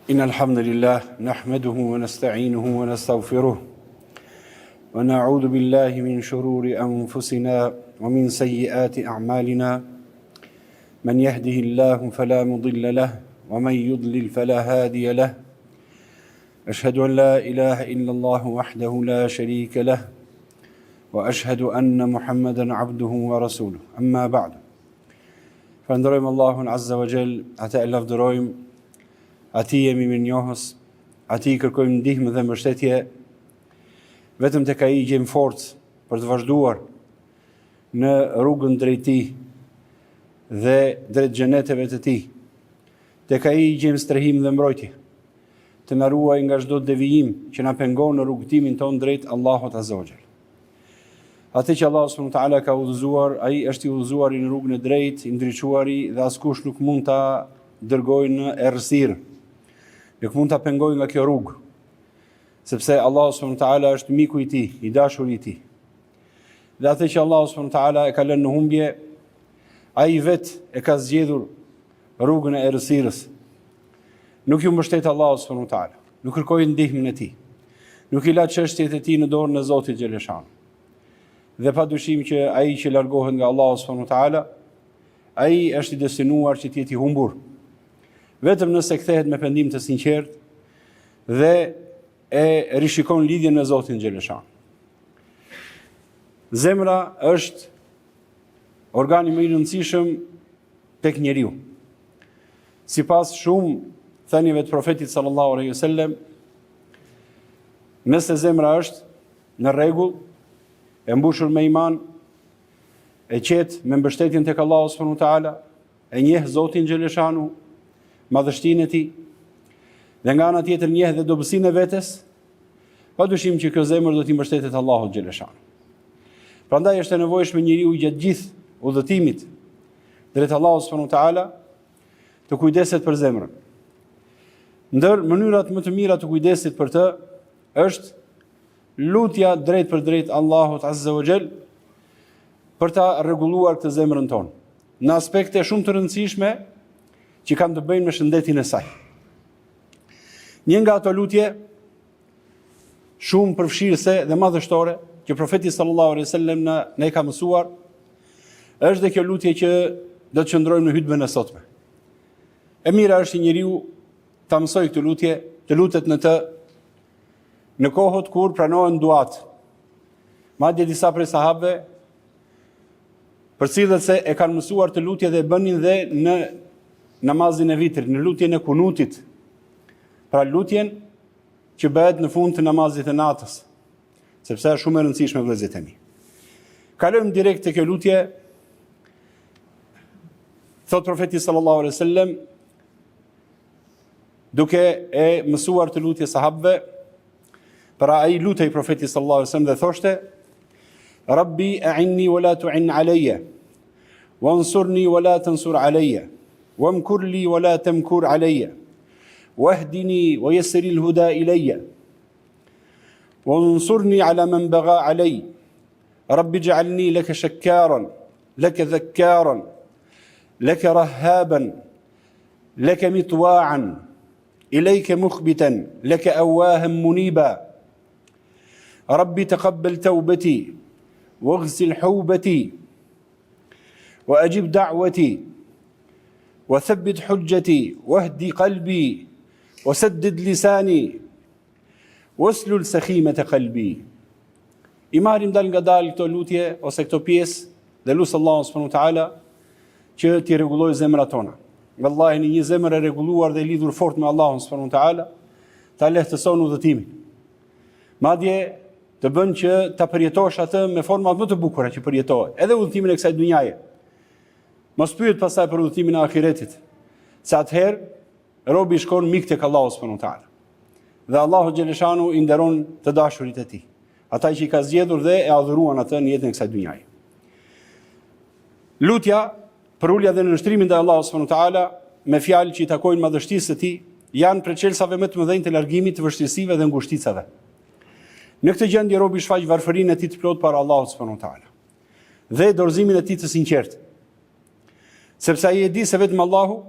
إن الحمد لله نحمده ونستعينه ونستغفره ونعوذ بالله من شرور أنفسنا ومن سيئات أعمالنا من يهده الله فلا مضل له ومن يضلل فلا هادي له أشهد أن لا إله إلا الله وحده لا شريك له وأشهد أن محمدا عبده ورسوله أما بعد فندرojmë Allahun Azza wa Jall, ata e lavdërojmë, atij jemi mirënjohës, atij kërkojmë ndihmë dhe mbështetje, vetëm tek ai gjejmë forcë për të vazhduar në rrugën drejt tij dhe drejt xheneteve të tij. Tek ai gjejmë strehim dhe mbrojtje, të na ruaj nga çdo devijim që na pengon në rrugtimin ton drejt Allahut Azza wa Jall. Atë që Allah subhanahu wa taala ka udhëzuar, ai është i udhëzuar në rrugën e drejtë, i ndriçuari dhe askush nuk mund ta dërgojë në errësirë. Nuk mund ta pengojë nga kjo rrugë. Sepse Allah subhanahu wa taala është miku i tij, i dashur i tij. Dhe atë që Allah subhanahu wa taala e ka lënë në humbje, ai vetë e ka zgjedhur rrugën e errësirës. Nuk ju mbështet Allah subhanahu wa taala, nuk kërkoi ndihmën e tij. Nuk i la çështjet e tij në dorën e Zotit xheleshan. Dhe pa dyshim që ai që largohet nga Allahu subhanahu wa taala, ai është i destinuar që të jetë i humbur. Vetëm nëse kthehet me pendim të sinqert dhe e rishikon lidhjen me Zotin xheleshan. Zemra është organi më i rëndësishëm tek njeriu. Sipas shumë thënieve të profetit sallallahu alaihi wasallam, nëse zemra është në rregull, e mbushur me iman, e qetë me mbështetjen tek Allahu subhanahu wa taala, e njeh Zotin xheleshanu, madhështinë e tij, dhe nga ana tjetër njeh dhe dobësinë e vetes, padyshim që kjo zemër do t'i mbështetet Allahut xheleshanu. Prandaj është e nevojshme njeriu gjatë gjithë udhëtimit drejt Allahut subhanahu wa taala të kujdeset për zemrën. Ndër mënyrat më të mira të kujdesit për të është lutja drejt për drejt Allahut Azza wa Jall për ta rregulluar këtë zemrën tonë në aspekte shumë të rëndësishme që kanë të bëjnë me shëndetin e saj. Një nga ato lutje shumë përfshirëse dhe madhështore që profeti sallallahu alaihi wasallam na e ka mësuar është dhe kjo lutje që do të qëndrojmë në hutbën e sotme. E mira është që njeriu ta mësojë këtë lutje, të lutet në kohët kur pranohen duat. Madje disa prej sahabëve përcillet se e kanë mësuar të lutje dhe bënin dhe në namazin e vitrit, në lutjen e kunutit. Pra lutjen që bëhet në fund të namazit të natës, sepse është shumë e rëndësishme vëllezërit e mi. Kalojmë direkt te kjo lutje. Thot profeti sallallahu alaihi wasallam, duke e mësuar të lutje sahabëve, para ai lutej profeti sallallahu alaihi wasallam dhe thoshte: Rabbi a'inni wa la tu'in alayya, wansurni wa la tansur alayya, wamkur li wa la tamkur alayya, wahdini wa yassir al-huda ilayya, wansurni ala man bagha alay. Rabbi ij'alni laka shakkaran, laka dhakkaran, laka rahhaban, laka mitwa'an, ilayka mukhbitan, laka awahan muniba. ربي تقبل توبتي واغسل حوبتي وأجب دعوتي وثبت حجتي واهدي قلبي وسدد لساني واسلل سخيمة قلبي. I marrim dal nga dal këto lutje ose këto pjesë dhe lusë Allahu subhanahu wa taala që t'i rregullojë zemrat tona. Vallahi një zemër e rregulluar dhe e lidhur fort me Allahun subhanahu wa taala ta lehtëson udhëtimin. Madje të bën që ta përjetosh atë me forma më të bukura që përjetohet, edhe udhëtimin e kësaj dhunjaje. Mos pyet pastaj për udhëtimin e ahiretit, se atëherë robi shkon mik tek Allahu subhanahu wa taala. Dhe Allahu xheleshanu i nderon të dashurit e tij, ata që i ka zgjedhur dhe e adhuruan atë në jetën e kësaj dhunjaje. Lutja për ulja dhe nënshtrimin ndaj Allahut subhanahu wa taala me fjalë që i takojnë madhështisë së tij janë preçelsave më të mëdhenj të largimit të vështirësive dhe ngushticave. Në këtë gjendje robi shfaq varfërinë e tij të plot para Allahut subhanahu wa taala dhe dorëzimin e tij të sinqertë. Sepse ai e di se vetëm Allahu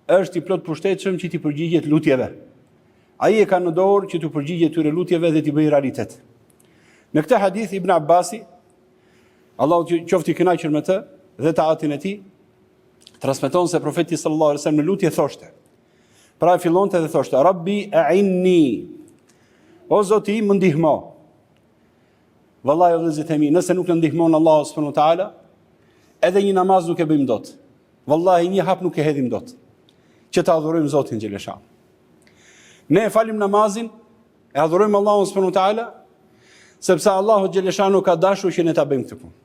është i plot pushtetshëm që t'i përgjigjet lutjeve. ai e ka në dorë që të përgjigjet tyre lutjeve dhe t'i bëjë realitet. Në këtë hadith Ibn Abbasi, Allahu qoftë i kënaqur me të dhe taatin e tij, transmeton se profeti sallallahu alaihi wasallam në lutje thoshte. Pra fillonte dhe thoshte: Rabbi a'inni. O Zoti im, më ndihmo. Vallahi o vëllezërit e mi, nëse nuk në ndihmon Allahu subhanahu wa taala, edhe një namaz nuk e bëjmë dot. Vallahi një hap nuk e hedhim dot. Që ta adhurojmë Zotin xheleshan. Ne e falim namazin, e adhurojmë Allahun subhanahu wa taala, sepse Allahu xheleshanu ka dashur që ne ta bëjmë këtë punë.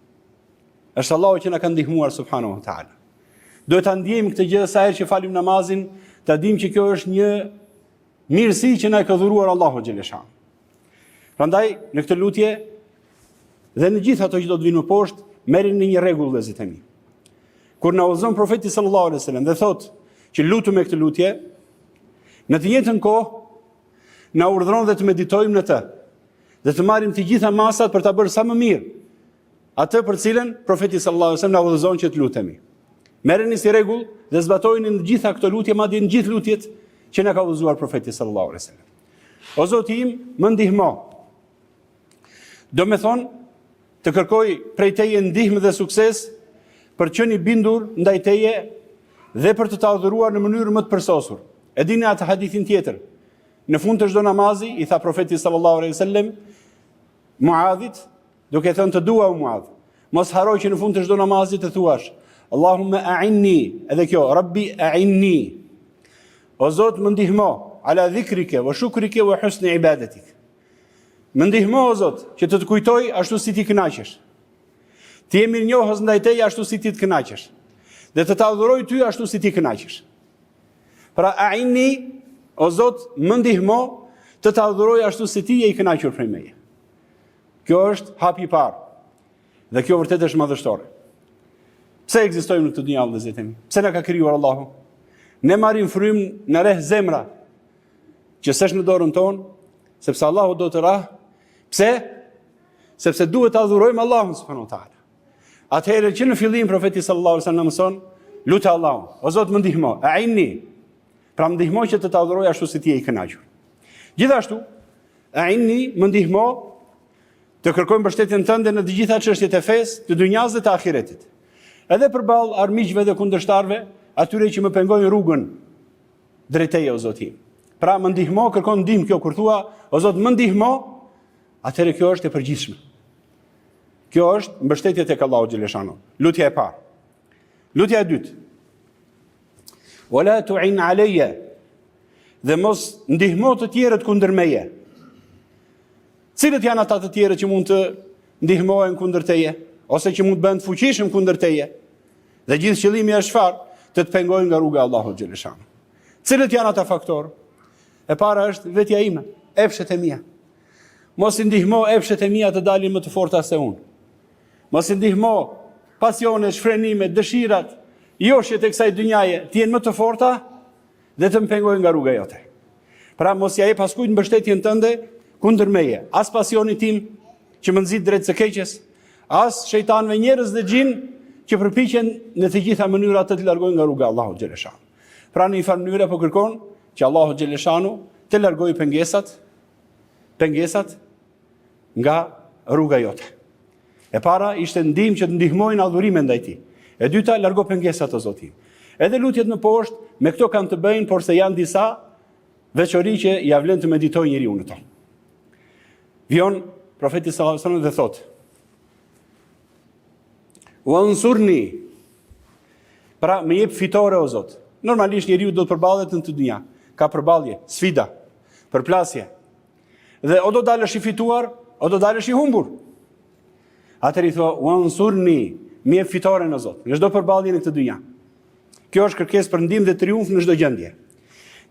Është Allahu që na ka ndihmuar subhanahu wa taala. Duhet ta ndjejmë këtë gjë sa herë që falim namazin, ta dimë që kjo është një mirësi që na ka dhuruar Allahu xheleshanu. Prandaj në këtë lutje dhe në gjithë ato që do të vinë më poshtë, merrni në një rregull vëllezërit e mi. Kur na udhëzon profeti sallallahu alaihi wasallam dhe thotë që lutu me këtë lutje, në të njëjtën kohë na urdhëron dhe të meditojmë në të, dhe të marrim të gjitha masat për ta bërë sa më mirë atë për cilën profeti sallallahu alaihi wasallam na udhëzon që të lutemi. Merreni si rregull dhe zbatojeni në gjitha këto lutje, madje në gjithë lutjet që na ka udhëzuar profeti sallallahu alaihi wasallam. O Zoti im, më ndihmo. Do me thonë, të kërkoj prej teje ndihmë dhe sukses për qenë i bindur ndaj teje dhe për të ta adhuruar në mënyrë më të përsosur. E dini atë hadithin tjetër. Në fund të çdo namazi i tha profeti sallallahu alaihi wasallam Muadhit, duke thënë të dua o Muadh, mos haroj që në fund të çdo namazi të thuash Allahumma a'inni, edhe kjo, Rabbi a'inni. O Zot, më ndihmo ala dhikrike wa shukrike wa husni ibadetik. Më ndihmo o Zot që të kujtoj ashtu si ti kënaqesh. Ti je mirënjohës ndaj teje ashtu si ti të kënaqesh. Dhe të ta adhuroj ty ashtu si ti kënaqesh. Pra a'inni, o Zot, më ndihmo të ta adhuroj ashtu si ti je i kënaqur prej meje. Kjo është hapi i parë. Dhe kjo vërtet është madhështore. Pse ekzistojmë në këtë dynjë vëllezërit e mi? Pse na ka krijuar Allahu? Ne marrim frymë në rreth zemra që s'është në dorën tonë, sepse Allahu do të rah. Pse? Sepse duhet të adhurojmë Allahun subhanahu wa taala. Atëherë që në fillim profeti sallallahu alaihi wasallam mëson, lutë Allahun, o Zot më ndihmo, a'inni. Pra më ndihmo që të adhuroj ashtu si ti je i kënaqur. Gjithashtu, a'inni, më ndihmo të kërkoj mbështetjen tënde në të gjitha çështjet e fesë, të dunjas dhe të ahiretit. Edhe përballë armiqve dhe kundërshtarëve, atyre që më pengojnë rrugën drejt teje o Zoti. Pra më ndihmo, kërkon ndihmë kjo kur thua, o Zot më ndihmo, atëherë kjo është e përgjithshme. Kjo është mbështetje tek Allahu xhaleshano. Lutja e parë. Lutja e dytë. Wala tu'in alayya. Dhe mos ndihmo të tjerët kundër meje. Cilët janë ata të tjerë që mund të ndihmohen kundër teje, ose që mund të bëhen të fuqishëm kundër teje? Dhe gjithë qëllimi është çfarë? Të të pengojnë nga rruga e Allahut xhaleshano. Cilët janë ata faktorë? E para është vetja ime, epshet e mia. Mos i ndihmo epshet e mia të dalin më të forta se unë. Mos i ndihmo pasionet, shfrenimet, dëshirat, joshjet e kësaj dynjaje të jenë më të forta dhe të më pengojnë nga rruga jote. Pra mos ja jep askujt mbështetjen tënde kundër meje, as pasioni tim që më nxit drejt së keqes, as shejtanëve njerëz dhe xhin që përpiqen në të gjitha mënyrat të largojnë nga rruga e Allahut xhaleshanu. Pra në një farë mënyrë po kërkon që Allahu xhaleshanu të largojë pengesat nga rruga jote. E para ishte ndihmë që të ndihmojnë adhurimin ndaj tij. E dyta, largo pengesat o Zoti. Edhe lutjet në poshtë me këto kanë të bëjnë, por se janë disa veçori që ja vlen të meditojë njeriu në to. Vion profeti sallallahu alajhi wasallam dhe thotë: "Wansurni", pra më jep fitore o Zot. Normalisht njeriu do të përballet në këtë dynja, ka përballje, sfida, përplasje. Dhe o do dalësh i fituar, o do dalësh i humbur. Atëherë i thua: "Wansurni", më jep fitore o Zot, në çdo përballje në këtë dynja. Kjo është kërkesë për ndihmë dhe triumf në çdo gjendje.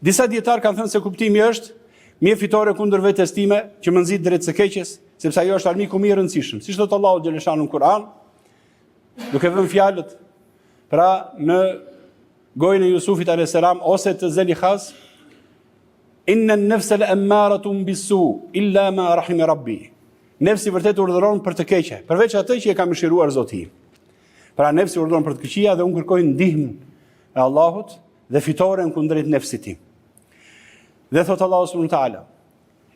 Disa dietar kanë thënë se kuptimi është më jep fitore kundër vetes time që më nxit drejt së keqes, sepse ajo është armiku më i rëndësishëm. Siç thot Allahu xhaleshanu në Kur'an, duke vënë fjalët pra në gojën e Jusufit alayhis salam ose të Zelihas, inna an-nafsa la'ammaratun bis-su illa ma rahima rabbi. Nefsi vërtet urdhëron për të keqe, përveç atë që e ka mëshiruar Zoti. Pra nefsi urdhëron për të këqija dhe unë kërkoj ndihmën e Allahut dhe fitoren kundrejt nefsit tim. Dhe thot Allahu subhanahu wa taala: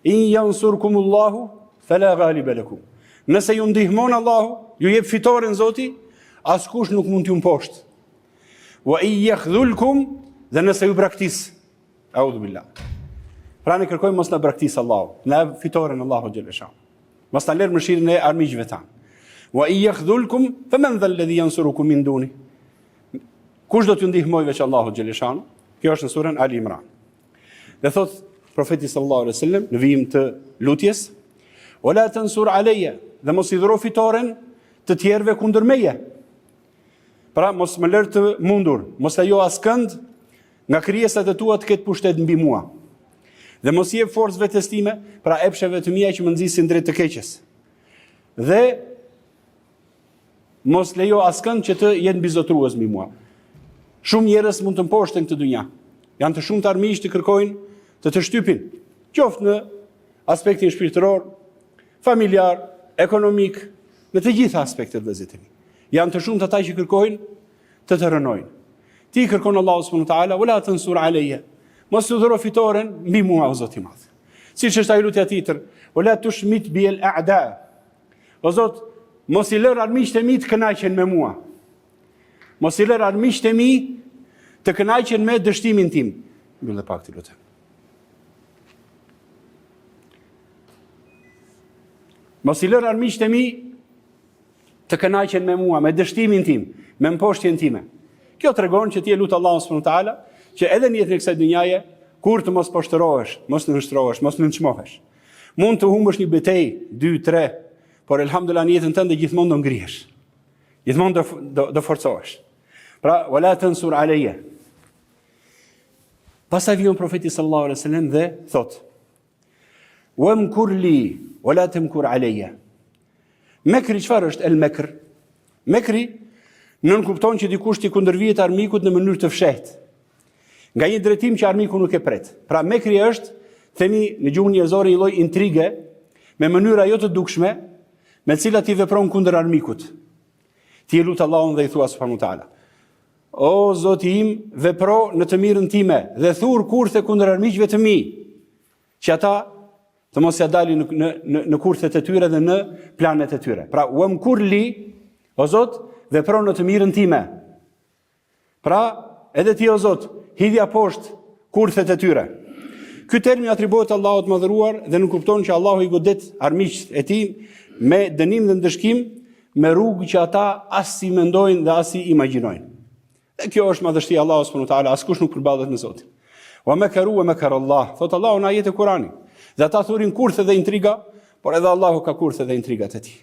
"In yansurkumullahu fala ghaliba lakum." Nëse ju ndihmon Allahu, ju jep fitoren Zoti, askush nuk mund t'ju mposhtë. Wa in yakhdhulkum, dhe nëse ju braktis, a'udhu billah. Pra ne kërkojmë mos na braktis Allahu, na fitoren Allahu xhel shan. Mos ta lër mëshirën e armiqve tan. Wa in yakhdhulkum faman dha alladhi yansurukum min duni. Kush do t'ju ndihmoj veç Allahu xhel shan? Kjo është në surën Ali Imran. Dhe thot profeti sallallahu alaihi wasallam në vijim të lutjes: "Wala tansur alayya", dhe mos i dhuro fitoren të tjerëve kundër meje. Pra mos më lër të mundur, mos lejo askënd nga krijesat e tua të ketë pushtet mbi mua. Dhe mos jep forcë vetes time, pra epsheve të mia që më nxisin drejt të keqes. Dhe mos lejo askënd që të jetë mbizotrues mbi mua. Shumë njerëz mund të mposhten këtë dynja. Janë të shumë të armiq të kërkojnë të shtypin, qoftë në aspektin shpirtëror, familjar, ekonomik, në të gjitha aspektet vëllezër e mi. Janë të shumë të ata që kërkojnë të rënojnë. Ti kërkon Allahu subhanahu wa taala: "Wala tansur alayya", mos u dhuro fitoren mbi mua o Zoti i Madh. Siç është ai lutja tjetër: "Wala tushmit bi al-a'da", o Zot, mos i lër armiqtë e mi të kënaqen me mua. Mos i lër armiqtë e mi të kënaqen me dështimin tim. Mbyllë pak ti lutem. Mos i lër armiqtë e mi të kënaqen me mua, me dështimin tim, me mposhtjen time. Kjo tregon që ti e lut Allahun subhanahu wa taala që edhe në jetën e kësaj dynjaje, kur të mos poshtërohesh, mos nënshtrohesh, mos nënçmohesh. Mund të humbësh një betejë, 2, 3, por elhamdulillah në jetën tënde gjithmonë do ngrihesh. Gjithmonë do forcohesh. Pra, wala tansur alayya. Pastaj vjen profeti sallallahu alaihi wasallam dhe thot: "Wamkur li wala tamkur alayya." Mekri çfarë është el mekr? Mekri nën kupton që dikush t'i kundërvihet armikut në mënyrë të fshehtë, nga një drejtim që armiku nuk e pret. Pra mekri është, themi në gjuhën njerëzore, një lloj intrige me mënyra jo të dukshme, me të cilat i vepron kundër armikut. Ti e lut Allahun dhe i thua subhanahu wa taala: "O Zoti im, vepro në të mirën time dhe thur kurthe kundër armiqve të mi, që ata të mos ja dalin në kurthet e tyre dhe në planet e tyre." Pra, wamkur li, o Zot, vepro në të mirën time. Pra, edhe ti o Zot, hidhja poshtë kurthet e tyre. Ky termi atribuohet Allahut të madhëruar dhe nuk kupton që Allahu i godet armiqtë e tij me dënim dhe ndëshkim, me rrugë që ata as si mendojnë dhe as si imagjinojnë. Dhe kjo është madhështia e Allahut subhanahu wa taala, askush nuk përballet me Zotin. Wa makaru wa makar Allah, thot Allahu në ajetin e Kuranit. Dhe ata thurin kurthe dhe intriga, por edhe Allahu ka kurthe dhe intrigat e tij.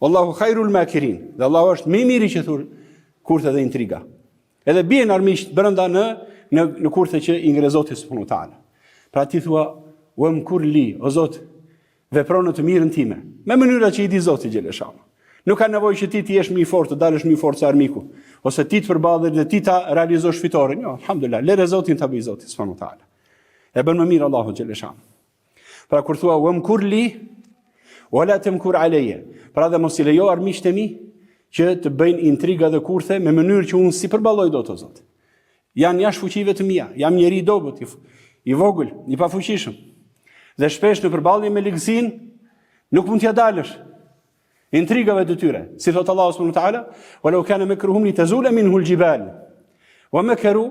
Wallahu khairul makirin, dhe Allahu është më i miri që thur kurthe dhe intriga. Edhe bien armiqt brenda në kurthe që i ngre Zoti subhanahu wa taala. Pra ti thua: "Wamkur li", o Zot, vepro në të mirën time, me mënyra që i di Zoti xhelel shah. Nuk ka nevojë që ti të jesh më i fortë, të dalësh më i fortë se armiku, ose ti të përballesh dhe ti ta realizosh fitoren. Jo, alhamdulillah, lere Zotin ta bëj Zoti subhanahu wa taala. E bën më mirë Allahu xhelel shah. Pra kur thua wamkur li wala tamkur alayya, pra dhe mos i lejo armiqtë e mi që të bëjnë intriga dhe kurthe me mënyrë që unë si përballoj dot o Zot. Janë jashtë fuqive të mia, jam njeri i dobët, i vogël, i pafuqishëm. Dhe shpesh në përballje me ligësinë nuk mund t'ja dalësh intrigave të tyre. Si thot Allahu subhanahu wa taala: "Walau kana makruhum litazula minhu al-jibal wa makaru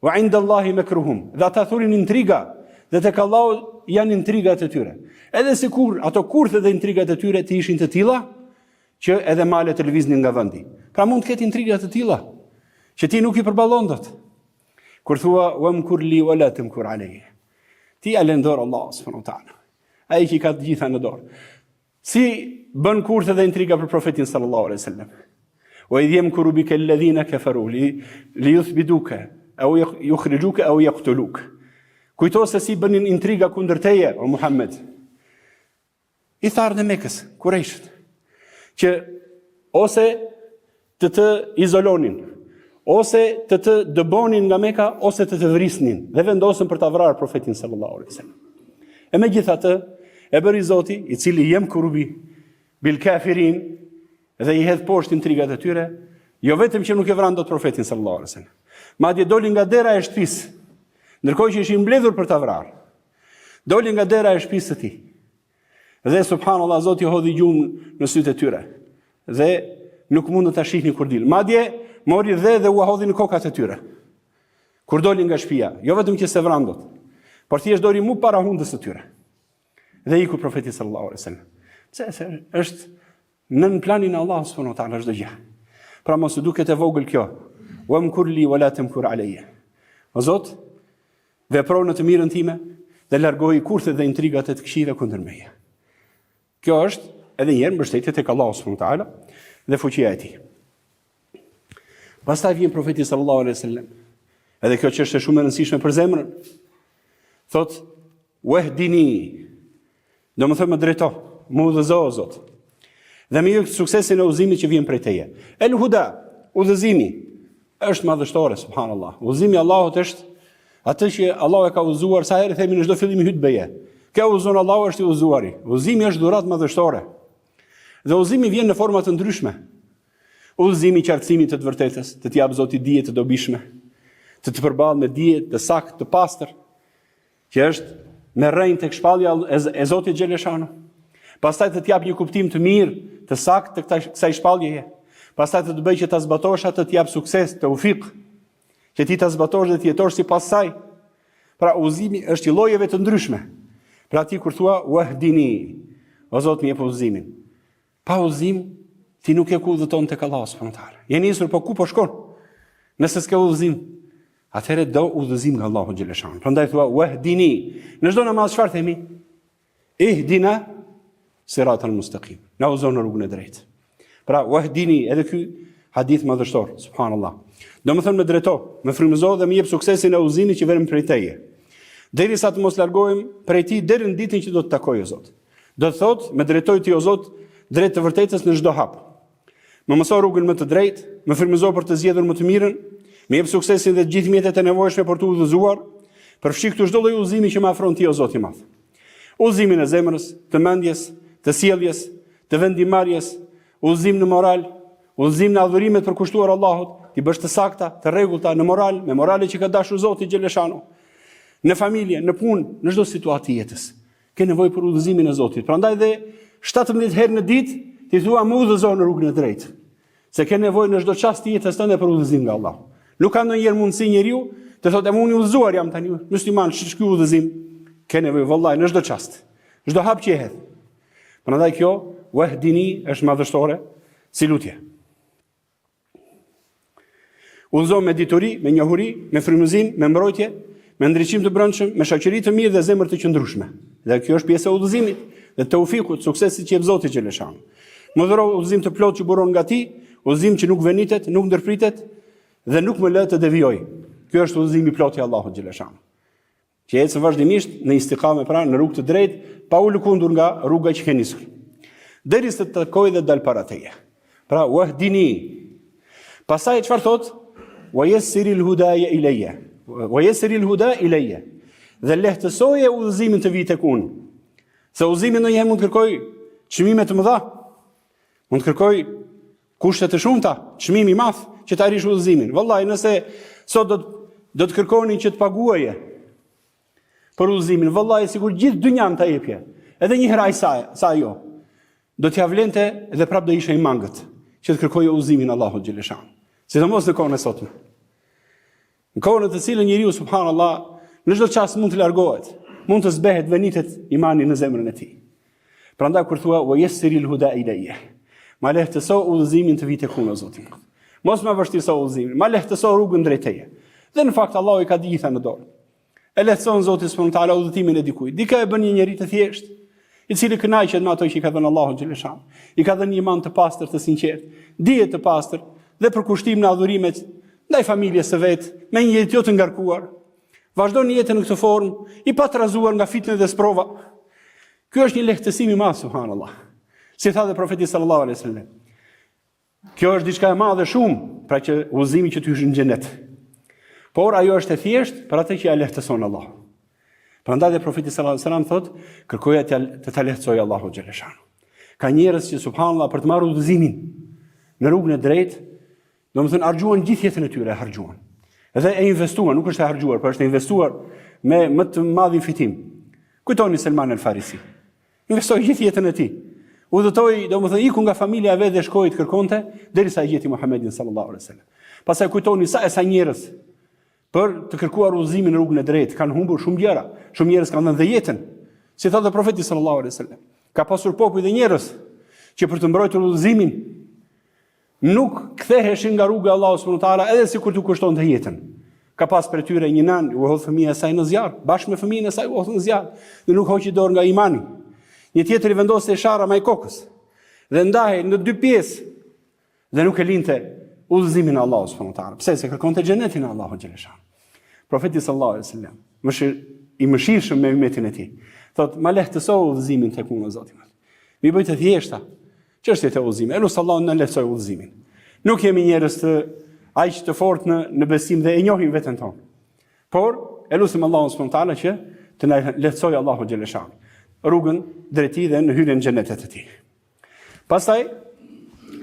wa 'inda Allahi makruhum." Dhe ata thurin intriga, dhe tek Allahu janë intrigat e tyre. Edhe sikur ato kurthe dhe intrigat e tyre të ishin të tilla që edhe malet të lëviznin nga vendi. Pra mund të ketë intriga të tilla që ti nuk i përballon dot. Kur thua wamkur li wala tamkur alayhi, ti e lën dorë Allahu subhanahu wa taala. Ai që ka të gjitha në dorë. Si bën kurthe dhe intriga për profetin sallallahu alaihi wasallam. Wa idh yamkuru bika alladhina kafaru li yuthbituka aw yukhrijuka aw yaqtuluka. Kujto se si bënin intriga kundër teje, o Muhammed. I tharë në Mekës, Kurejshët, që ose të izolonin, ose të dëbonin nga Meka, ose të vrisnin, dhe vendosën për të vrarë profetin sallallahu alaihi wasallam. E megjithatë, e bëri Zoti, i cili yamkuru bil kafirin, dhe i hedh poshtë intrigat e tyre, jo vetëm që nuk e vran dot profetin sallallahu alaihi wasallam, madje doli nga dera e shtëpisë, ndërkohë që ishin mbledhur për ta vrarë. Doli nga dera e shtëpisë së tij. Dhe subhanallahu Zoti hodhi gjumë në sytë e tyre. Dhe nuk mund të ta shihnin kur dil. Madje mori dhe u hodhi në kokat e tyre. Kur doli nga shtëpia, jo vetëm që se vran dot, por thjesht doli mu para hundës së tyre. Dhe iku profeti sallallahu alaihi wasallam. Se është nën planin e Allahut subhanahu wa taala çdo gjë. Pra mos u duket e vogël kjo. Wa mkur li wala tamkur alayya. O Zot, vepro në të mirën time dhe largohi kurthet dhe intrigat e të këqija kundër meje. Kjo është edhe një herë mbështetje tek Allahu subhanahu wa taala dhe fuqia e tij. Pastaj vjen profeti sallallahu alaihi wasallam. Edhe kjo çështje është shumë e rëndësishme për zemrën. Thot: "Wahdini", do më thëmë më drejto, më udhëzo o Zot. Dhe më jep suksesin e udhëzimit që vjen prej teje. El huda, udhëzimi është madhështore, subhanallahu. Udhëzimi i Allahut është atë që Allahu e ka udhëzuar sa herë themi në çdo fillim i hutbeje. Kjo udhëzon Allahu është i udhëzuari. Udhëzimi është dhuratë madhështore. Dhe udhëzimi vjen në forma të ndryshme. Udhëzimi i qartësimit të vërtetës, të t'jap Zoti dije të dobishme, të përballë me dije të saktë, të pastër, që është me rrejnë tek shpallja e Zotit xheleshano. Pastaj të t'jap një kuptim të mirë, të saktë të kësaj shpalljeje. Pastaj të bëj që ta zbatosh atë, të jap sukses, të ufik, që ti ta zbatosh dhe të jetosh sipas saj. Pra udhëzimi është i llojeve të ndryshme. Pra ti kur thua wahdini, o Zot më jep udhëzimin. Pa udhëzim ti nuk e ku udhëton tek Allahu subhanahu wa taala. Je nisur po ku po shkon? Nëse s'ke udhëzim, atëherë do udhëzim nga Allahu xheleshano. Prandaj thua wahdini. Në çdo namaz çfarë themi? Ihdina siratal mustaqim. Na udhëzon në rrugën e drejtë. Pra wahdini, edhe ky hadith madhështor, subhanallahu. Do më thënë me drejto, me frymëzo dhe më jep suksesin e udhëzimit që vjen prej teje. Derisa të mos largohem prej tij deri në ditën që do të takoj o Zot. Do të thotë, me drejtoj ti o Zot drejt të vërtetës në çdo hap. Më mëso rrugën më të drejtë, më frymëzo për të zgjedhur më të mirën, më jep suksesin dhe të gjithë mjetet e nevojshme për të udhëzuar, përfshi këtu çdo lloj udhëzimi që më afron ti o Zot i madh. Udhëzimin e zemrës, të mendjes, të sjelljes, të vendimarrjes, udhëzim në moral, udhëzim në adhurimet për kushtuar Allahut, ti bësh të sakta, të rregullta në moral, me morale që ka dashur Zoti xheleshano. Në familje, në punë, në çdo situatë jetës, ke nevojë për udhëzimin e Zotit. Prandaj dhe 17 herë në ditë ti thua më udhëzo në rrugën e drejtë. Se ke nevojë në çdo çast të jetës tënde për udhëzim nga Allahu. Nuk ka ndonjëherë mundësi njeriu të thotë më unë udhëzuar jam tani, musliman, ç'është ky udhëzim? Ke nevojë vallahi në çdo çast. Çdo hap që e hedh. Prandaj kjo wahdini është madhështore si lutje. Udhëzo me ditori, me njohuri, me frymëzim, me mbrojtje, me ndriçim të brendshëm, me shoqëri të mirë dhe zemër të qëndrueshme. Dhe kjo është pjesë e udhëzimit dhe të ufikut, suksesit që jep Zoti xheleshano. Më dhuro udhëzim të plot që buron nga ti, udhëzim që nuk venitet, nuk ndërpritet dhe nuk më lë të devijoj. Ky është udhëzimi i plotë i Allahut xheleshano. Që ecë vazhdimisht në istiqame pra në rrugë të drejtë, pa u lëkundur nga rruga që ke nisur. Derisa të takoj dhe dal para teje. Pra wahdini. Pastaj çfarë thot? Wa yassiril hudaya ilayya. Wa yassiril huda ilayya. Dhe lehtësoje udhëzimin të vit tek unë. Se udhëzimi ndonjëherë mund të kërkoj çmime të mëdha. Mund të kërkoj kushte të shumta, çmim i madh që të arrish udhëzimin. Vallahi nëse sot do të kërkonin që të paguaje për udhëzimin, vallahi sikur gjithë dynjan ta jepje. Edhe një herë sa ajo. Do t'ja vlente dhe prap do isha i mangët që të kërkojë udhëzimin Allahut xheleshano. Sidomos në kohën e sotme. Në kohën në të cilën njeriu subhanallahu në çdo çast mund të largohet, mund të zbehet venitet imani në zemrën e tij. Prandaj kur thua wa yassiril huda ilayya, ma lehtëso udhëzimin të vit tek unë o Zoti. Mos më vështirëso udhëzimin, ma lehtëso rrugën drejt teje. Dhe në fakt Allahu i ka të gjitha në dorë. E lehtëson Zoti subhanahu wa taala udhëtimin e dikujt. Dika e bën një njerëz të thjeshtë, i cili kënaqet me ato që i ka dhënë Allahu xheleshano. I ka dhënë një iman të pastër, të sinqert, dije të pastër dhe përkushtim në adhurimet ndaj familjes së vet, me një jetë jo të ngarkuar. Vazhdon jetën në këtë formë, i patrazuar nga fitnë dhe sprova. Ky është një lehtësim i madh subhanallahu. Si tha dhe profeti sallallahu alaihi wasallam. Kjo është diçka e madhe shumë, pra që udhëzimi që ty hysh në xhenet. Por ajo është e thjeshtë për atë që ja lehtëson Allahu. Prandaj dhe profeti sallallahu alaihi wasallam thotë, kërkoja të ta lehtësoj Allahu xheleshano. Ka njerëz që subhanallahu për të marrë udhëzimin në rrugën e drejtë, domethënë argjuan gjithë jetën e tyre, harxhuan. Dhe e investuar, nuk është e harxuar, por është e investuar me më të madhin fitim. Kujtoni Selman el Farisi. Investoi gjithë jetën e tij. Udhëtoi, domethënë iku nga familja e vet dhe shkoi të kërkonte derisa i gjeti Muhamedit sallallahu alaihi wasallam. Pastaj kujtoni sa njerëz për të kërkuar udhëzimin në rrugën e drejtë kanë humbur shumë gjëra. Shumë njerëz kanë dhënë dhe jetën. Si thotë profeti sallallahu alaihi wasallam, ka pasur popull dhe njerëz që për të mbrojtur udhëzimin nuk ktheheshin nga rruga e Allahut subhanahu wa taala edhe sikur t'u kushtonte jetën. Ka pas për tyre një nan, u hodh fëmia e saj në zjarr, bashkë me fëmijën e saj u hodh në zjarr, dhe nuk hoqi dorë nga imani. Një tjetër i vendoste sharra me kokës dhe ndahej në dy pjesë dhe nuk e linte udhëzimin e Allahut subhanahu wa taala. Pse? Se kërkonte xhenetin e Allahut xhaleshan. Profeti sallallahu alaihi wasallam, i mëshirshëm me ummetin e tij, thotë: "Ma lehtëso udhëzimin tek unë o Zoti im. Mi bëj të thjeshta çështjet e udhëzimit. Elus Allahu na lehtësoj udhëzimin. Nuk jemi njerëz të aq të fortë në besim dhe e njohim veten tonë. Por elusim Allahun subhanahu wa taala që të na lehtësoj Allahu xhaleshan rrugën drejt tij dhe në hyrjen në xhenetet e tij." Pastaj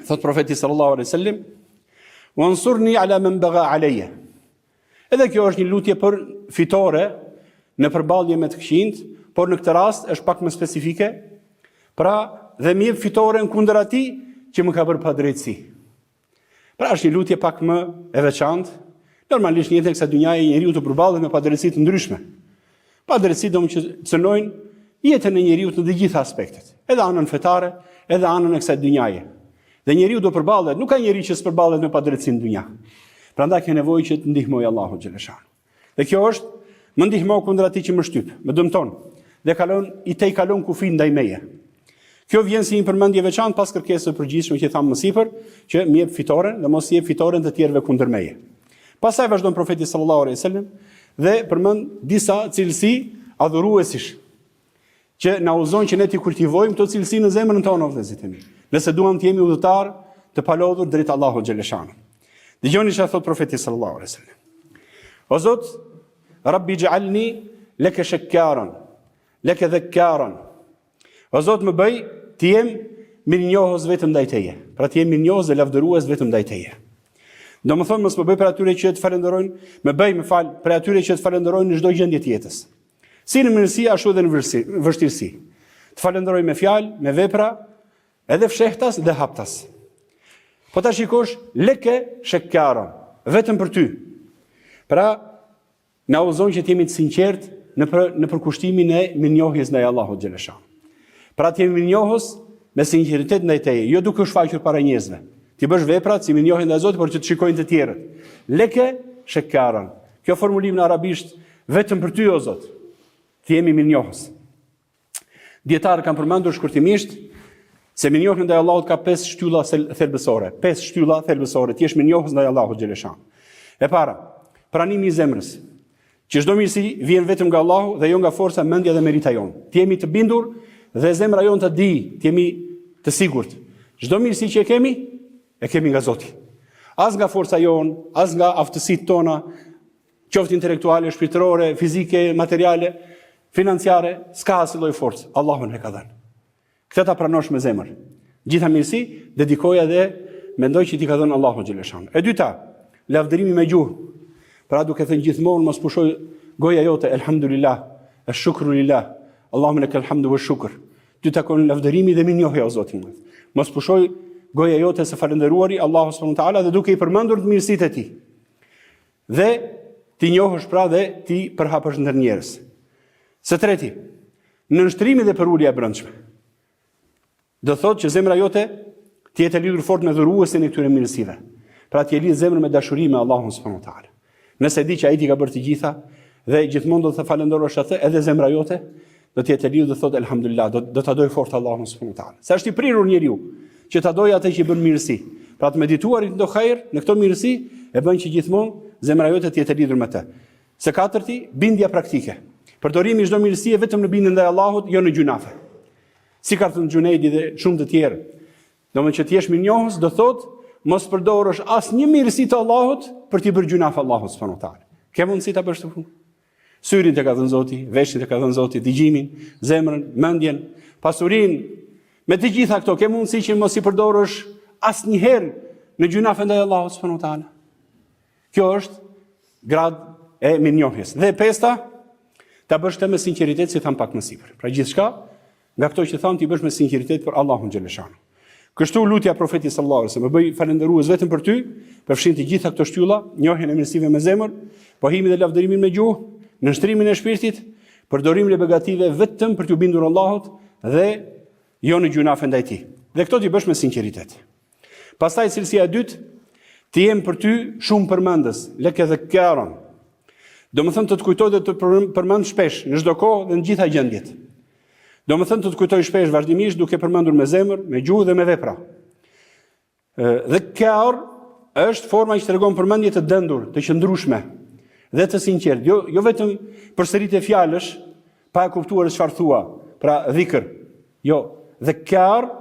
thot profeti sallallahu alaihi wasallam: "Wansurni ala man bagha alayya." Edhe kjo është një lutje për fitore në përballje me të këqijt, por në këtë rast është pak më specifike. Pra, dhe më jep fitore në kundër atij që më ka bërë padrejtësi. Pra është një lutje pak më e veçantë. Normalisht në jetën e kësaj dhunjaje njeriu të përballet me padrejtësi të ndryshme. Padrejtësi do të cënojnë jetën e njeriu në të gjitha aspektet, edhe anën fetare, edhe anën e kësaj dhunjaje. Dhe njeriu do përballet, nuk ka njeri që s'përballet me padrejtësi në dhunja. Prandaj ka nevojë që të ndihmojë Allahu xhaleshan. Dhe kjo është më ndihmo kundër atij që më shtyp, më dëmton dhe kalon kufin ndaj meje. Kjo vjen si një përmendje veçantë pas kërkesës së përgjithshme që thamë më sipër, që më jep fitoren dhe mos i jep fitoren të tjerëve kundër meje. Pastaj vazhdon profeti sallallahu alaihi wasallam dhe përmend disa cilësi adhuruesish që na uzon që ne t'i kultivojmë këto cilësi në zemrën tonë o vëllezërit e mi. Nëse duam të jemi udhëtar të palodhur drejt Allahut xhaleshan. Dëgjoni çfarë thot profeti sallallahu alaihi wasallam. O Zot, Rabbi ij'alni laka shakkaran, laka dhakkaran. O Zot, më bëj të jem mirënjohës vetëm ndaj teje. Pra të jem mirënjohës dhe lavdërues vetëm ndaj teje. Do më thonë, mos më bëj për atyre që të falenderojnë, më bëj për atyre që të falenderojnë në çdo gjendje të jetës. Si në mirësi ashtu edhe në vështirësi. Të falenderoj me fjalë, me vepra, edhe fshehtas dhe haptas. Po ta shikosh leke shekkaron, vetëm për ty. Pra, na udhëzon që të jemi të sinqert në përkushtimin e mirënjohjes ndaj Allahut xhaleshan. Pra të jemi mirënjohës me sinqeritet ndaj teje, jo duke u shfaqur para njerëzve. Ti bësh veprat si mirënjohje ndaj Zotit, por që të shikojnë të tjerët. Leke shekkaron. Kjo formulim në arabisht vetëm për ty o Zot. Të jemi mirënjohës. Dietarë kanë përmendur shkurtimisht se mirënjohja ndaj Allahut ka 5 shtylla thelbësore. 5 shtylla thelbësore. Ti je mirënjohës ndaj Allahut xhaleshan. E para, pranimi i zemrës, që çdo mirësi vjen vetëm nga Allahu dhe jo nga forca, mendja dhe merita jon. Ti jemi të bindur dhe zemra jon të di, ti jemi të sigurt. Çdo mirësi që e kemi nga Zoti. As nga forca jon, as nga aftësitë tona, qoftë intelektuale, shpirtërore, fizike, materiale, financiare, s'ka asnjë lloj forcë. Allahu e ka dhënë. Këtë ta pranosh me zemër. Gjitha mirësi dedikoja dhe mendoj që ti ka dhënë Allahu xhaleshan. E dyta, lavdërimi me gjuhë. Pra duke thënë gjithmonë mos pushoj goja jote elhamdulillah, ash-shukru lillah. Allahumma lakal hamdu wash-shukr. Ty takon lavdërimi dhe mirënjohja o Zoti im. Mos pushoj goja jote se falënderuari Allahu subhanahu wa taala dhe duke i përmendur të mirësitë e tij. Dhe ti njohësh pra dhe ti përhapësh ndër njerëz. Së treti, nënshtrimi dhe përulja e brendshme. Do thotë që zemra jote të jetë e lidhur fort me dhuruesin e këtyre mirësive. Pra ti e lidh zemrën me dashuri me Allahun subhanahu wa taala. Nëse di që ai ti ka bërë të gjitha dhe gjithmonë do të falenderosh atë, edhe zemra jote do të jetë e lidhur dhe thotë elhamdulillah, do ta doj fort Allahun subhanahu wa taala. Sa është i prirur njeriu që ta dojë atë që i bën mirësi. Pra të medituarit në hajër, në këto mirësi e bën që gjithmonë zemra jote të jetë e lidhur me të. Së katërti, bindja praktike. Përdorimi i çdo mirësie vetëm në bindjen ndaj Allahut, jo në gjunafe. Si ka thënë Xhunejdi dhe shumë të tjerë. Domethënë që ti jesh mirënjohës, do thotë mos përdorësh asnjë mirësi të Allahut për t'i bërë gjunaf Allahut subhanahu wa taala. Ke mundësi ta bësh të punë? Syrin të ka dhënë Zoti, veshin të ka dhënë Zoti, dëgjimin, zemrën, mendjen, pasurinë, me të gjitha këto ke mundësi që mos i përdorësh asnjëherë në gjunaf ndaj Allahut subhanahu wa taala. Kjo është grad e mirënjohjes. Dhe e pesta, ta bësh të me sinqeritet, si tham pak më sipër. Pra gjithçka, nga këto që tham ti bësh me sinqeritet për Allahun xhaleshanu. Kështu lutja profetit sallallahu alaihi wasallam, më bëj falendërues vetëm për ty, përfshin të gjitha këto shtylla, njohjen e mirësive me zemër, pohimin dhe lavdërimin me gjuhë, nënshtrimin e shpirtit, përdorimin e begative vetëm për t'u bindur Allahut dhe jo në gjunafe ndaj tij. Dhe këto ti bësh me sinqeritet. Pastaj cilësia e dytë, ti jem për ty shumë përmendës, leke dhe kjaron. Do më thënë të të kujtoj dhe të përmend shpesh, në çdo kohë dhe në gjitha gjendjet. Do më thënë të të kujtoj shpesh vazhdimisht duke përmendur me zemër, me gjuhë dhe me vepra. Dhe kjar është forma që tregon përmendje të dendur, të qëndrueshme dhe të sinqert. Jo vetëm përsëritje fjalësh pa e kuptuar çfarë thua, pra dhikr. Jo, dhe kjar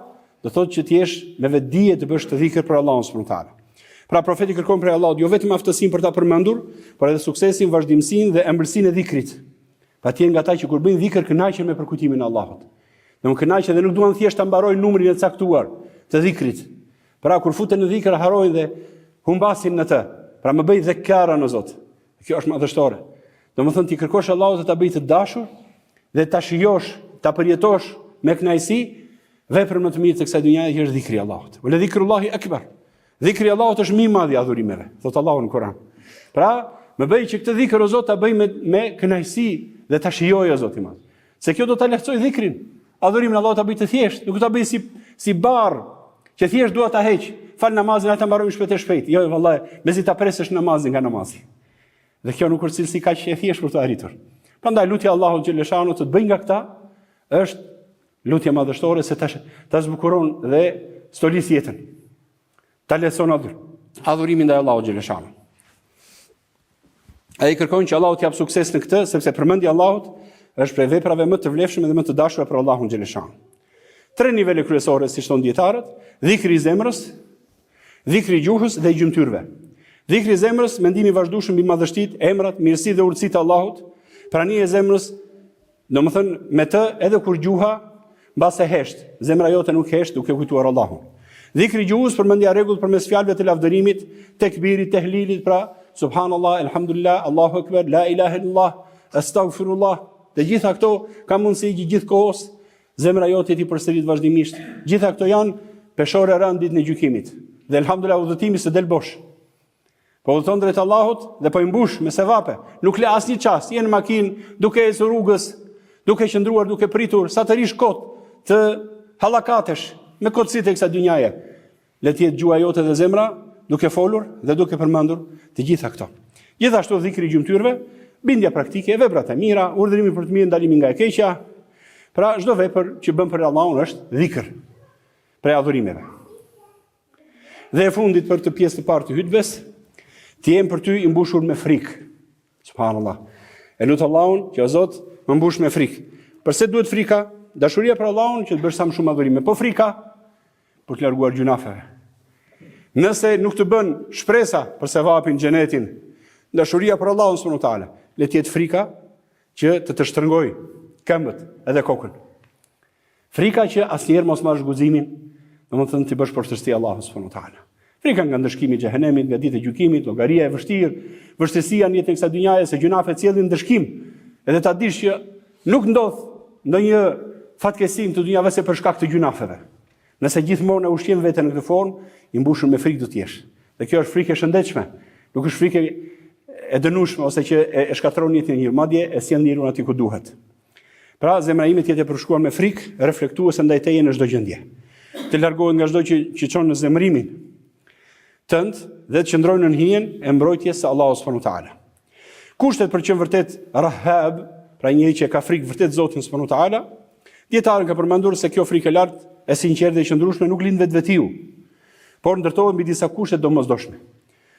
do thotë që ti jesh me vetdije të bësh të dhikr për Allahun subhanuhu teala. Pra profeti kërkon prej Allahut jo vetëm aftësinë për ta përmendur, por edhe suksesin, vazhdimsinë dhe ëmbëlsinë e dhikrit. Pa tjenë nga ta që kur bëjnë dhikër kënaqen me përkujtimin e Allahut. Dhe më kënaqen dhe nuk duan thjesht ta mbarojnë numrin e caktuar të dhikrit. Pra kur futen në dhikër harojnë dhe humbasin në të. Pra më bëj dhekara në Zot. Kjo është madhështore. Do më thënë ti kërkosh Allahut të ta bëj të dashur dhe ta shijosh, ta përjetosh me kënaqësi veprën më të mirë të kësaj dhunjaje që është dhikri i Allahut. Wala dhikrullahi akbar. Dhikri i Allahut është më i madh i adhurimeve, thot Allahu në Kur'an. Pra, më bëj që këtë dhikër o Zot ta bëj me kënaqësi dhe ta shijoj o Zot i madh. Se kjo do ta lehtësoj dhikrin. Adhurimin Allahut ta bëj të thjeshtë, nuk ta bëj si barr që thjesht dua ta heq. Fal namazin ata mbarojmë shpejt e shpejt. Jo vallahi, mezi ta presësh namazin nga namazi. Dhe kjo nuk është cilësi kaq e thjeshtë për të arritur. Prandaj lutja Allahut xhaleshanu të të bëj nga këta është lutje madhështore se ta zbukuron dhe stolis jetën. Ta lehtëson adhurimin ndaj Allahut xhaleshanu. Ai kërkon që Allahu të jap sukses në këtë, sepse përmendja e Allahut është prej veprave më të vlefshme dhe më të dashura për Allahun xhaleshanu. 3 nivele kryesore, si thon dietarët: dhikri i zemrës, dhikri i gjuhës dhe i gjymtyrve. Dhikri i zemrës, mendimi i vazhdueshëm mbi madhështitë, emrat, mirësitë dhe urtësitë e Allahut, prania e zemrës, domethënë me të edhe kur gjuha mbase hesht, zemra jote nuk hesht duke kujtuar Allahun. Dhikri i gjuhës, përmendja e rregullt përmes fjalëve të lavdërimit, tekbirit, tehlilit, pra subhanallah, elhamdulillah, Allahu akbar, la ilaha illallah, astaghfirullah. Dhe gjitha këto ka mundësi gjithkohës zemra jote ti përsërit vazhdimisht. Gjitha këto janë peshore rënd ditën e gjykimit. Dhe elhamdulillah udhëtimi se del bosh. Po udhëton drejt Allahut dhe po i mbush me sevape. Nuk le asnjë çast, je në makinë, duke ecur rrugës, duke qëndruar, duke pritur, sa të rish kot të hallakatesh me kotësitë e kësaj dynjaje. Le të jetë gjuha jote dhe zemra duke folur dhe duke përmendur të gjitha këto. Gjithashtu dhikri i gjymtyrve, bindja praktike, veprat e mira, urdhërimi për të mirë, ndalimi nga e keqja. Pra çdo vepër që bën për Allahun është dhikr për adhurimeve. Dhe e fundit për këtë pjesë të parë të hutbes, ti jem për ty i mbushur me frikë. Subhanallah. E lut Allahun që o Zot më mbush me frikë. Përse duhet frika? Dashuria për Allahun që të bësh sa më shumë adhurime. Po frika për të larguar gjunafeve. Nëse nuk të bën shpresa për sevapin xhenetin, dashuria për Allahun subhanahu wa taala, le të jetë frika që të shtrëngoj këmbët edhe kokën. Frika që asnjëherë mos marrësh guximin, domethënë ti bësh përshtatësi Allahut subhanahu wa taala. Frika nga ndëshkimi i xhehenemit, nga ditë e gjykimit, llogaria e vështirë, vështirësia në jetën e kësaj dynjaje se gjunafet sjellin ndëshkim. Edhe ta dish që nuk ndodh ndonjë fatkesim të dynjave se për shkak të gjunafeve. Nëse gjithmonë e ushqim veten në këtë formë, i mbushur me frikë do të jesh. Dhe kjo është frikë e shëndetshme. Nuk është frikë e dënueshme ose që e shkatron jetën e njeriu, madje e sjell njeriu aty ku duhet. Pra zemra ime të jetë e përshkruar me frikë, reflektuese ndaj teje në çdo gjendje. Të largohet nga çdo që çon në zemrimin tënd dhe të qëndrojnë në hijen e mbrojtjes së Allahut subhanahu wa taala. Kushtet për që vërtet rahab, pra njëri që ka frikë vërtet Zotin subhanahu wa taala, dietarën ka përmendur se kjo frikë e lartë, e sinqertë dhe e qëndrueshme nuk lind vetvetiu, por ndërtohet mbi disa kushte domosdoshme.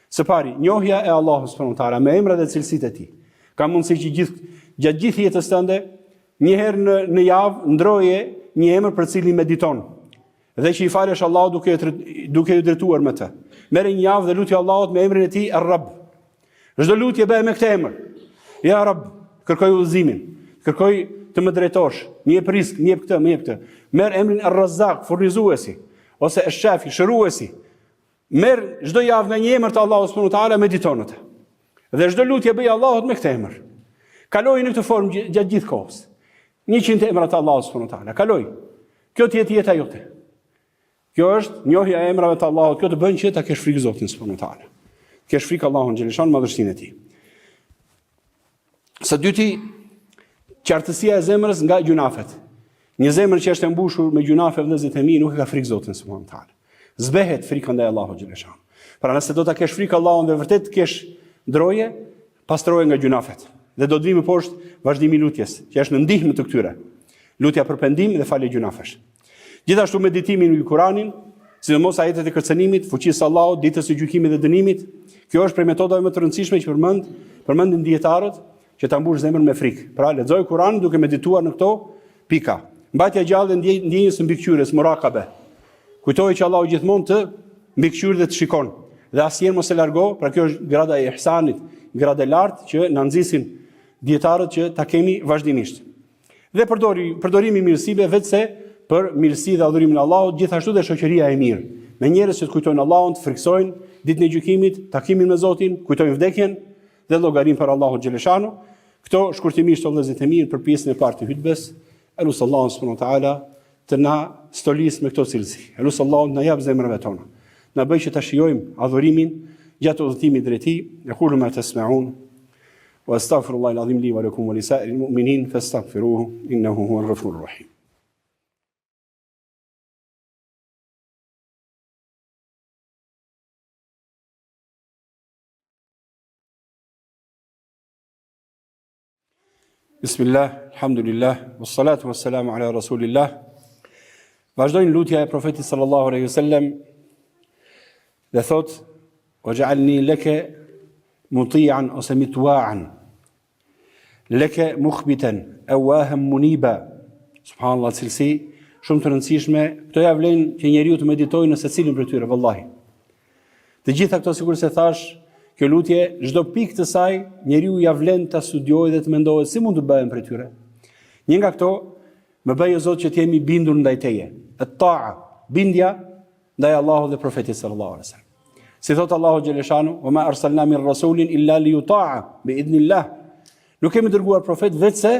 Së pari, njohja e Allahut subhanahu wa taala me emrat dhe cilësitë e tij. Ka mundësi që gjatë gjithë jetës tënde, një herë në javë ndroje një emër për cilin mediton dhe që i falesh Allahut duke u drejtuar me të. Merre një javë dhe lutje Allahut me emrin e tij Ar-Rabb. Çdo lutje bëhet me këtë emër. Ja Rabb, kërkoj udhëzimin, kërkoj të më drejtosh, më jep risk, më jep këtë, më jep këtë. Merr emrin Ar-Razzaq, furnizuesi, ose Ash-Shafi, shëruesi. Merr çdo javë nga një emër të Allahut subhanahu wa taala, mediton atë. Dhe çdo lutje bëj Allahut me këtë emër. Kaloj në këtë formë gjatë gjithë kohës. 100 emra të Allahut subhanahu wa taala. Kaloj. Kjo të jetë jeta jote. Kjo është njohja e emrave të Allahut. Kjo të bën që ta kesh frikë Zotin subhanahu wa taala. Kesh frikë Allahun xheleshan madhështinë e tij. Së dyti, qartësia e zemrës nga gjunafet. Një zemër që është e mbushur me gjunafe vëllezërit e mi nuk e ka frikë Zotin subhanahu wa taala. Zbehet frika ndaj Allahut xheleshan. Pra nëse do ta kesh frikë Allahun dhe vërtet kesh ndroje, pastroje nga gjunafet. Dhe do të vijmë poshtë vazhdimi lutjes, që është në ndihmë të këtyre. Lutja për pendim dhe falje gjunafesh. Gjithashtu meditimi në Kur'anin, sidomos ajetet e kërcënimit, fuqisë së Allahut, ditës së gjykimit dhe dënimit. Kjo është prej metodave më të rëndësishme që përmendin dietarët që ta mbush zemrën me frikë. Pra lexoj Kur'anin duke medituar në këto pika. Mbajtja gjallë e ndjenjës së mbikëqyrjes, muraqabe. Kujtoj që Allahu gjithmonë të mbikëqyr dhe të shikon. Dhe asnjëherë mos e largo, pra kjo është grada e ihsanit, grada e lartë që na nxisin dietarët që ta kemi vazhdimisht. Dhe përdorimi i mirësive vetëse për mirësi dhe adhurimin e Allahut, gjithashtu dhe shoqëria e mirë. Me njerëz që të kujtojnë Allahun, të friksojnë ditën e gjykimit, takimin me Zotin, kujtojnë vdekjen dhe llogarin për Allahun xheleshanu. Këto shkurtimisht vëllezërit e mirë për pjesën e parë të hutbes. Elusallahu subhanahu wa taala të na stolis me këto cilësi. Elusallahu na jap zemrave tona. Na bëj që ta shijojmë adhurimin gjatë udhëtimit drejt tij. Yaqulu ma tasma'un wa astaghfirullahi al-azim li wa lakum wa lisa'iril mu'minin fastaghfiruhu innahu huwal ghafurur rahim. Bismillah, alhamdulillah, wassalatu wassalamu ala rasulillah. Vazhdojnë lutja e profetit sallallahu alaihi wasallam dhe thot: "Waj'alni laka muti'an ose mitwa'an, laka mukhbitan awahan muniba." Subhanallahu, cilësi shumë të rëndësishme. Këto ja vlen që njeriu të meditojë në secilin prej tyre, vallahi. Të gjitha këto sigurisht se thash, kjo lutje, çdo pikë të saj, njeriu ja vlen ta studiojë dhe të mendojë si mund të bëhen prej tyre. Një nga këto, më bëj o Zot që të jemi bindur ndaj teje. At-ta'a, bindja ndaj Allahut dhe profetit sallallahu alaihi wasallam. Si thot Allahu xheleshanu: "Wa ma arsalna min rasulin illa liyuta'a bi idhnillah." Nuk kemi dërguar profet vetëse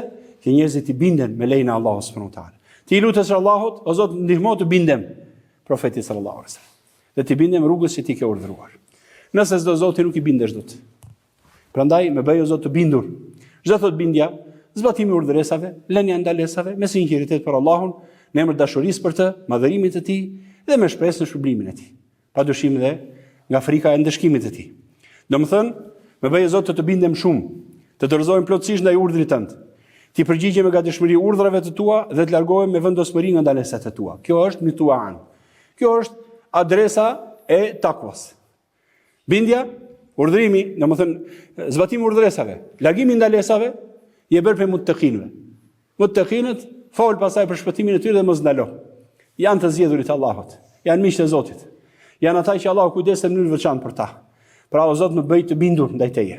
që njerëzit i binden me lejen e Allahut subhanahu wa taala. Ti lutesh Allahut: "O Zot, ndihmo të bindem profetit sallallahu alaihi wasallam." Dhe të bindem rrugës që ti ke urdhëruar. Nëse s'do Zoti nuk i bindesh dot. Prandaj më bëj o Zot të bindur. Çdo thot bindja, zbatimi i urdhëresave, lënia e ndalesave, me sinqeritet për Allahun, në emër dashurisë për të, madhërimit të tij dhe me shpresë në shpërblimin e tij. Padyshim dhe nga frika e ndeshkimit të tij. Domethënë, më bëj o Zot të bindem shumë, të dorëzohem plotësisht ndaj urdhrit tënd. Ti përgjigjem me gatishmëri urdhrave të tua dhe të largohem me vendosmëri nga ndalesat e tua. Kjo është mituan. Kjo është adresa e takwas. Bindja, urdhrimi, domethënë zbatimi i urdhëresave, largimi i ndalesave, je bërë për muttaqinëve. Muttaqinët fol pasaj për shpëtimin e tyre dhe mos ndalo. Janë të zgjedhurit Allahut, janë miqtë e Zotit. Janë ata që Allahu kujdeset në mënyrë veçantë për ta. Pra o Zot më bëj të bindur ndaj teje.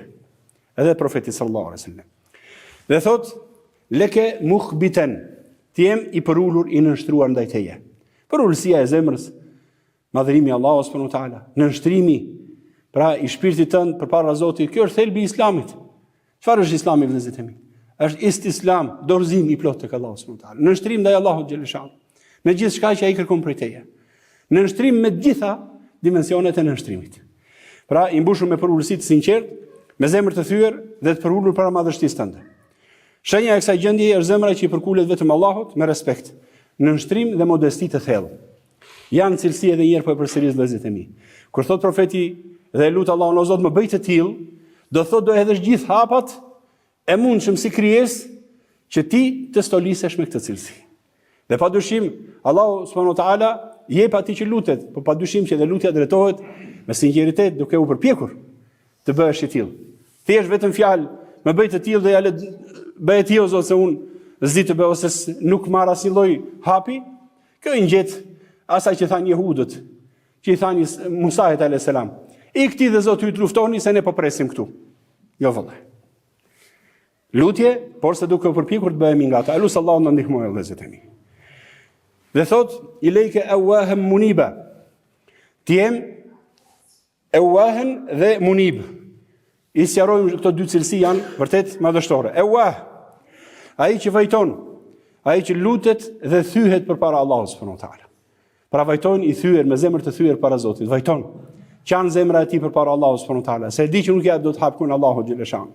Edhe profeti sallallahu alaihi wasallam. Dhe thot: "Leke mukhbitan", të jem i përulur, i nënshtruar ndaj teje. Përulësia e zemrës, madhërimi i Allahut subhanahu wa taala, nënshtrimi pra i shpirtit tënd përpara Zotit, kjo është thelbi i Islamit. Çfarë është Islami vëllezërit e mi? Është istislam, dorëzim i plot tek Allahu subhanahu wa taala. Nënshtrim ndaj Allahut xheleshanu, me gjithçka që ai kërkon prej teje. Nënshtrim me të gjitha dimensionet e nënshtrimit. Pra i mbushur me përulësi të sinqertë, me zemër të thyer dhe të përulur para madhështisë tënde. Shenja e kësaj gjendje është zemra që i përkulet vetëm Allahut me respekt, nënshtrim dhe modesti të thellë. Janë cilësi edhe një herë po e përsëris vëllezërit e mi. Kur thot profeti dhe lut Allahun: "O Zot, më bëj të tillë", do thot do hedhësh gjithë hapat e mundshëm si krijesë që ti të stolisesh me këtë cilësi. Dhe padyshim Allahu subhanahu wa taala jep atij që lutet, por padyshim që dhe lutja drejtohet me sinqeritet, duke u përpjekur të bëhesh i tillë. Thjesht vetëm fjalë, më bëj të tillë dhe ja le bëj ti o Zot se unë s'di të bëj ose nuk marr asnjë lloj hapi. Kjo i ngjet asaj që thanë jehudët, që i thanë Musait alayhis salam: "I këti dhe Zoti ju të luftoni se ne po presim këtu." Jo vëllai. Lutje, por se duke u përpjekur të bëhemi nga ata. Elusallahu na ndihmojë vëllezërit e mi. Dhe thot: "Ilejke awahan muniba", të jem awahan dhe munib, i sqarojmë këto dy cilësi janë vërtet madhështore. Ewah, ai që vajton, ai që lutet dhe thyhet përpara Allahut subhanahu wa taala. Pra vajton i thyer me zemër të thyer para Zotit, vajton. Qanë zemra e tij përpara Allahut subhanahu wa taala, se e di që nuk ja do të hap kun Allahu xhaleshan.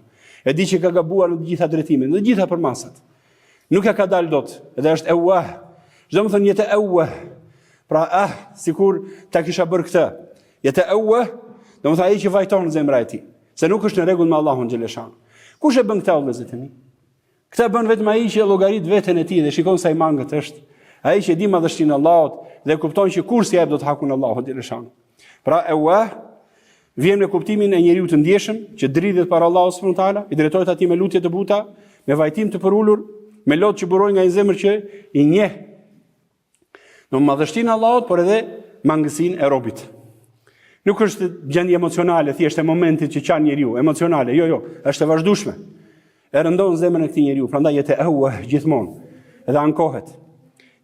E di që ka gabuar në të gjitha drejtimet, në të gjitha përmasat. Nuk ja ka dalë dot, edhe është ewah. Çdo më thon jetë ewah. Pra sikur ta kisha bërë këtë. Jetë ewah, do të thotë ai që vajton zemra e tij, se nuk është në rregull me Allahun xhaleshan. Kush e bën këtë vëllezërit e mi? Këtë bën vetëm ai që llogarit veten e tij dhe shikon sa i mangët është. Ai që di madhështinë e Allahut dhe kupton që kur si jep do të hakun Allahut xhaleshan. Pra ewah vjen në kuptimin e njeriu të ndjeshëm që dridhet para Allahut subhanahu wa taala, i drejtohet atij me lutje të buta, me vajtim të përulur, me lot që burojnë nga një zemër që i njeh në madhështinë e Allahut, por edhe mangësinë e robit. Nuk është gjendje emocionale, thjesht e momentit që qanë njeriu, emocionale, jo, është e vazhdueshme. E rëndon zemrën e këtij njeriu, prandaj jetë gjithmonë, edhe ankohet.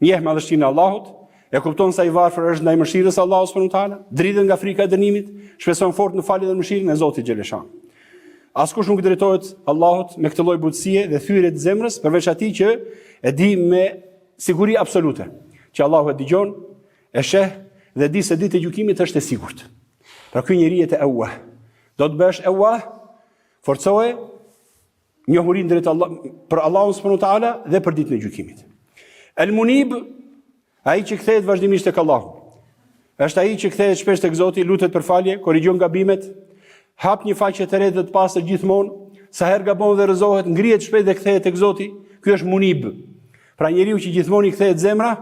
Njeh madhështinë e Allahut, e kupton sa i varfër është ndaj mëshirës së Allahut subhanahu wa taala, dridhen nga frika e dënimit, shpreson fort në falje dhe mëshirën e Zotit xhaleshan. Askush nuk drejtohet Allahut me këtë lloj butësie dhe thyrje të zemrës, përveç atij që e di me siguri absolute që Allahu e dëgjon, e sheh dhe di se ditë e gjykimit është e sigurt. Pra ky njeri jetë ewah. Do të bësh ewah, forcoje njohurinë drejt Allah për Allahun subhanahu wa taala dhe për ditën e gjykimit. El Munib, ai që kthehet vazhdimisht tek Allahu. Është ai që kthehet shpesh tek Zoti, lutet për falje, korrigjon gabimet, hap një faqe të re dhe të pastër gjithmonë, sa herë gabon dhe rrezohet, ngrihet shpejt dhe kthehet tek Zoti. Ky është Munib. Pra njeriu që gjithmonë i kthehet zemra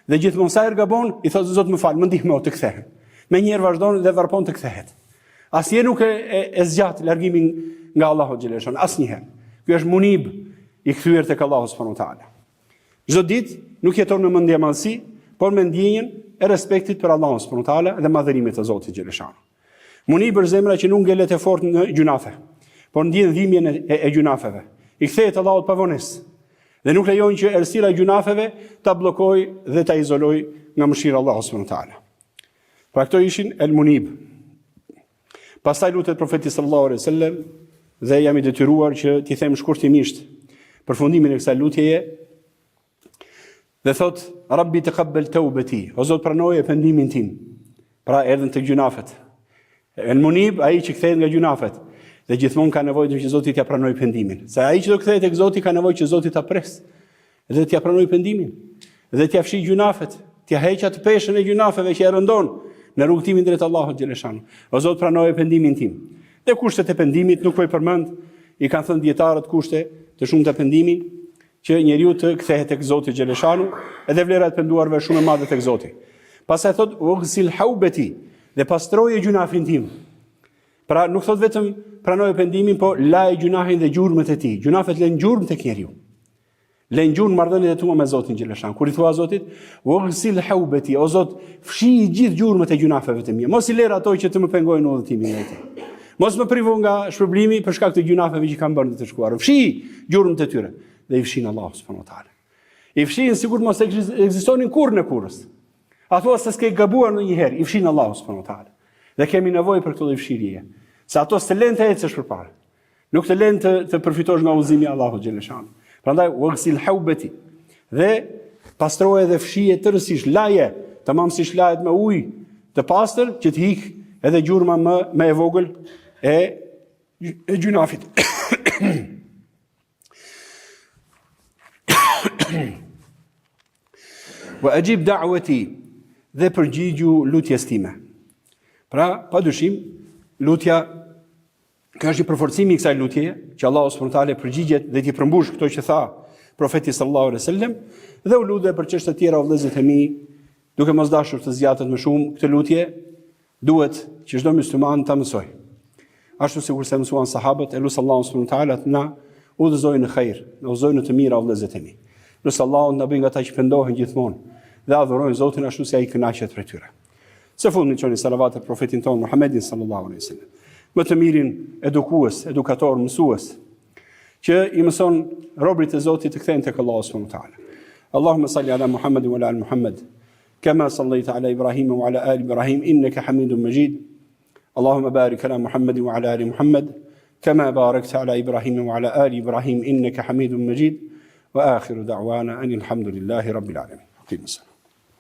dhe gjithmonë sa herë gabon, i thotë Zot më fal, më ndihmo të kthehem. Menjëherë vazhdon dhe varpon të kthehet. Asnjëherë nuk e zgjat largimin nga Allahu xhaleshan, asnjëherë. Ky është Munib, i kthyer tek Allahu subhanahu wa taala. Çdo ditë nuk jeton me mendje madhësi, por me ndjenjën e respektit për Allahun subhanahu wa taala dhe madhërimit të Zotit xhaleshan. Munib është zemra që nuk ngelet e fortë në gjunafe, por ndjen dhimbjen e gjunafeve. I kthehet Allahut pavonesë dhe nuk lejon që errësira e gjunafeve ta bllokojë dhe ta izolojë nga mëshira e Allahut subhanahu wa taala. Pra këto ishin El Munib. Pastaj lutet profeti sallallahu alaihi wasallam dhe jam i detyruar që t'i them shkurtimisht përfundimin e kësaj lutjeje. Dhe thot, Rabbi taqabbal tawbati, o Zot pranoje pendimin tim. Pra erdhën tek gjunafet. El Munib, ai që kthehet nga gjunafet dhe gjithmonë ka nevojë që Zoti t'ia pranojë pendimin. Se ai që do kthehet tek Zoti ka nevojë që Zoti ta pres dhe t'ia pranojë pendimin dhe t'ia fshijë gjunafet, t'ia heqë atë peshën e gjunafeve që e rëndon në rrugtimin drejt Allahut xhaleshan. O Zot pranoje pendimin tim. Dhe kushtet e pendimit nuk po i përmend, i kanë thënë dietarët kushte të shumta pendimi që njeriu të kthehet tek Zoti xhaleshanu, edhe vlera e penduarve shumë e madhe tek Zoti. Pastaj thot ughsil haubati, dhe pastroje gjunafin tim. Pra nuk thot vetëm pranoje pendimin, po laje gjunahin dhe gjurmët e tij. Gjunafet lën gjurmë tek njeriu. Lën gjurmë marrëdhëniet e tua me Zotin xhaleshan. Kur i thua Zotit, ughsil haubati, o Zot, fshi gjithë gjurmët e gjunafeve të mia. Mos i lër ato që të më pengojnë në udhëtimin e tij. Mos më privo nga shpërblimi për shkak të gjunafeve që kam bërë të shkuar. Fshi gjurmët e tyre dhe i fshin Allahu subhanahu wa taala. I fshin sikur mos ekzistonin kurrë në kurrës. A thua se s'ke gabuar ndonjëherë, i fshin Allahu subhanahu wa taala. Dhe kemi nevojë për këtë fshirje. Se ato s'të lën të ecësh përpara. Nuk të lën të përfitosh nga udhëzimi i Allahut xhaleshan. Prandaj wagsil haubati. Dhe pastroje dhe fshije tërësisht, laje, tamam siç lahet me ujë të pastër që të hiq edhe gjurma më e vogël e gjunafit. Wa ajib da'wati, dhe përgjigju lutjes time. Pra, padyshim, lutja ka është një përforcimi i kësaj lutjeje, që Allahu subhanahu wa taala përgjigjet dhe t'i përmbush këto që tha profeti sallallahu alaihi wasallam, dhe u lutem për çështje të tjera o vëllezër e mi, duke mos dashur të zgjatet më shumë këtë lutje, duhet që çdo musliman ta mësoj. Ashtu sikur se mësuan sahabët, elus Allahu subhanahu wa taala të na udhëzojë në hajër, na udhëzojë në të mira o vëllezër e mi. Nëse Allahu na bëj nga ata që pendohen gjithmonë dhe adhurojnë Zotin ashtu si ai kënaqet prej tyre. Së fundmi çoni salavatet profetin ton Muhammedin sallallahu alaihi wasallam. Më të mirin edukues, edukator, mësues, që i mëson robërit e Zotit të kthehen tek Allahu subhanahu wa taala. Allahumma salli ala Muhammad wa ala ali Muhammad, kama sallaita ala Ibrahim wa ala ali Ibrahim innaka Hamidum Majid. Allahumma barik ala Muhammad wa ala ali Muhammad, كما باركت على إبراهيم وعلى آل إبراهيم إنك حميد مجيد وآخر دعوانا أن الحمد لله رب العالمين.